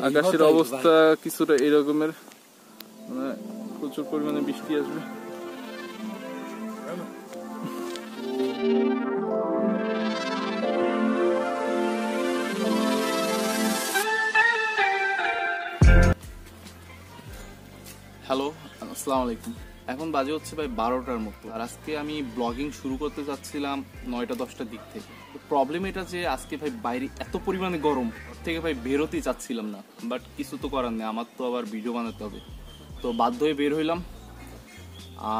আকাশের অবস্থা কিছুটা এরকমের, মানে প্রচুর পরিমাণে বৃষ্টি আসবে। হ্যালো, আসসালামু আলাইকুম। এখন বাজে হচ্ছে ভাই 12টার মতো, আর আজকে আমি ব্লগিং শুরু করতে চাচ্ছিলাম 9টা-10টার দিক থেকে। তো প্রবলেম এটা যে আজকে ভাই বাইরে এত পরিমাণে গরম থেকে ভাই বেরোতেই চাচ্ছিলাম না, বাট কিছু তো করার নেই, আমার তো আবার ভিডিও বানাতে হবে, তো বাধ্য হয়ে বের হইলাম।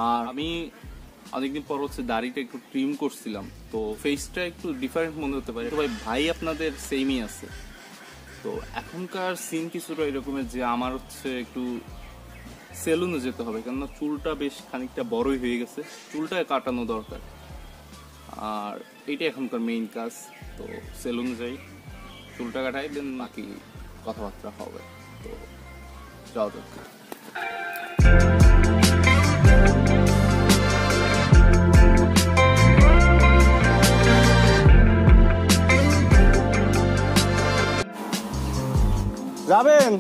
আর আমি অনেকদিন পর হচ্ছে দাড়িটা একটু ট্রিম করছিলাম, তো ফেসটা একটু ডিফারেন্ট মনে হতে পারে। তো ভাই আপনাদের সেমই আছে। তো এখনকার সিন কিছুটা এরকমের যে আমার হচ্ছে একটু সেলুনে যেতে হবে, কেননা চুলটা বেশ খানিকটা বড়ই হয়ে গেছে, চুলটা কাটানো দরকার। আর এইটাই এখনকার মেইন কাজ। তো সেলুনে যাই, চুলটা কাটাই, দেন বাকি কথাবার্তা হবে। তো যাওয়া যাক। যাবেন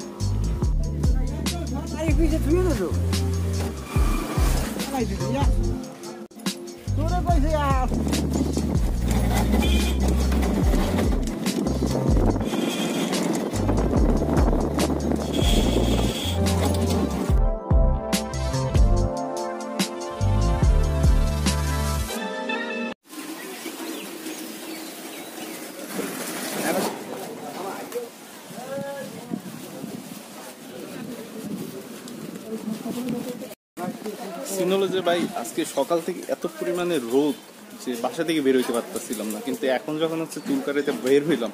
সিন হলো যে ভাই আজকে সকাল থেকে এত পরিমাণে রোদ যে বাসা থেকে বের হইতে পারতেছিলাম না, কিন্তু এখন যখন হচ্ছে চুল কাটাইতে বের হইলাম,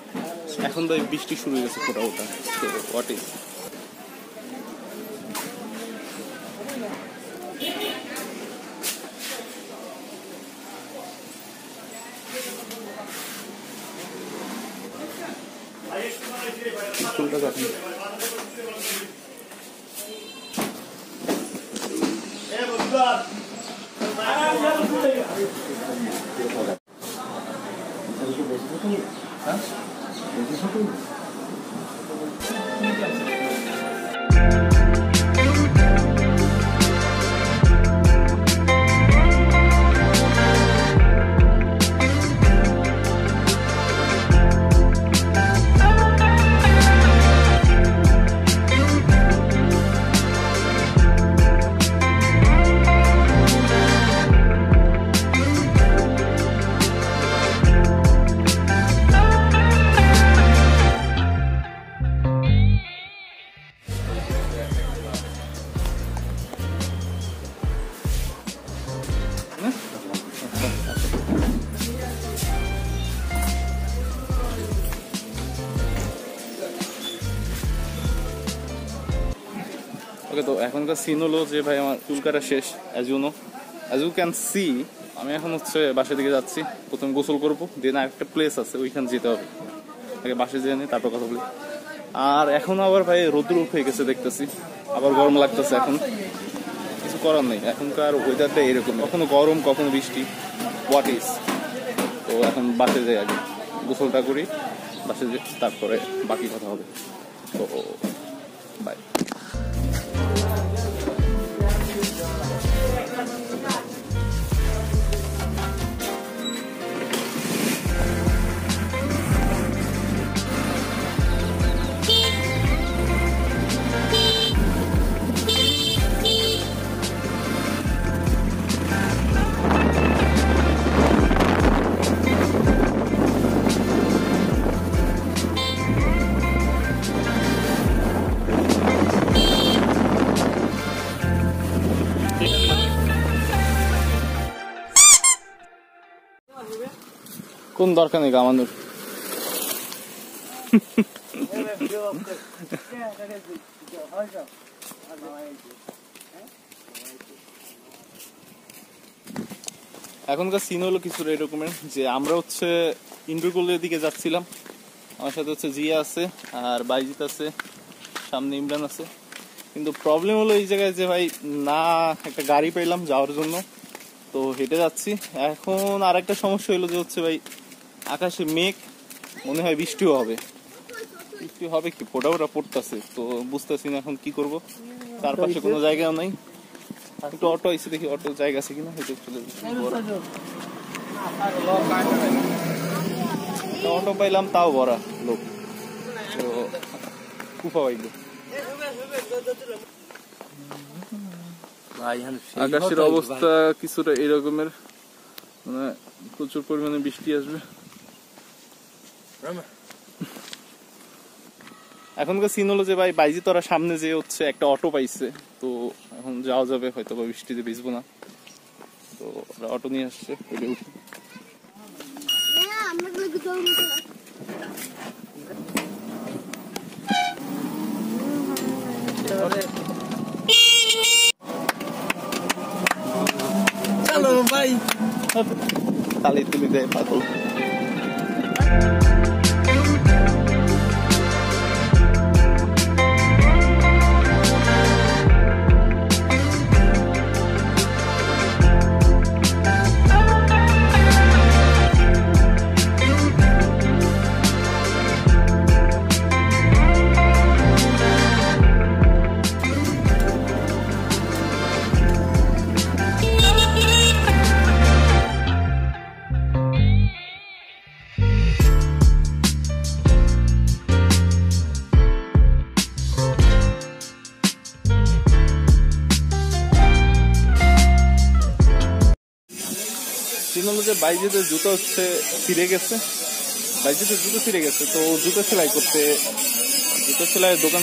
এখন তো বৃষ্টি শুরু হয়ে গেছে ফোটা ফোটা। তো হোয়াট ইজ চুলটা কাটুন। ওকে, তো এখনকার সিন হলো যে ভাই আমার চুল কাটা শেষ। অ্যাজ ইউ ক্যান সি, আমি এখন হচ্ছে বাসা দিকে যাচ্ছি। প্রথমে গোসল করবো, দেন আরেকটা প্লেস আছে ওইখানে যেতে হবে, আগে বাসে যেয়ে নিই তারপর কথা বলি। আর এখন আবার ভাই রোদ্র হয়ে গেছে দেখতেছি, আবার গরম লাগতেছে। এখন কিছু করার নেই, এখনকার ওয়েদারটা এরকম, কখনো গরম কখনো বৃষ্টি, হোয়াট ইজ। তো এখন বাসে যাই, আগে গোসলটা করি, বাসে যাই, তারপরে বাকি কথা হবে। তো বাই। কোন দরকার নেই গামানোর। এখনকার সিন হলো কিছুটা এরকমের যে আমরা হচ্ছে ইন্দ্রকোলের দিকে যাচ্ছিলাম, আমার সাথে হচ্ছে জিয়া আছে আর বাইজিৎ আছে, সামনে ইমরান আছে। কিন্তু প্রবলেম হলো এই জায়গায় যে ভাই না একটা গাড়ি পেলাম যাওয়ার জন্য, তো হেঁটে যাচ্ছি। এখন আর একটা সমস্যা হলো যে হচ্ছে ভাই আকাশে মেঘ, মনে হয় বৃষ্টিও হবে। বৃষ্টি হবে কি, ফোটা ফোটা পড়তেছে, তো বুঝতেছি না এখন কি করব। তার পাশে কোনো জায়গাও নাই। একটু অটো এসে দেখি অটো জায়গা আছে কিনা, হেঁটে চলে অটো পাইলাম, তাও ভরা লোক, তো কুফা পাইব। আকাশের অবস্থা কিছুটা এরকমের, মানে প্রচুর পরিমাণে বৃষ্টি আসবে। এখনকার সিন হলো যে ভাই বাইজি তোরা সামনে যে হচ্ছে একটা অটো পাইছে, তো এখন যাওয়া যাবে, হয়তো বা বৃষ্টিতে ভিজবো না, তো ওরা অটো নিয়ে আসছে, ওইটা উঠি। চলো ভাই, তালি তুলি দেয় পাগল। বাইজিদের জুতো হচ্ছে ছিঁড়ে গেছে, বাইজিদের জুতো ছিঁড়ে গেছে, তো জুতো সেলাই করতে, জুতো সেলাইয়ের দোকান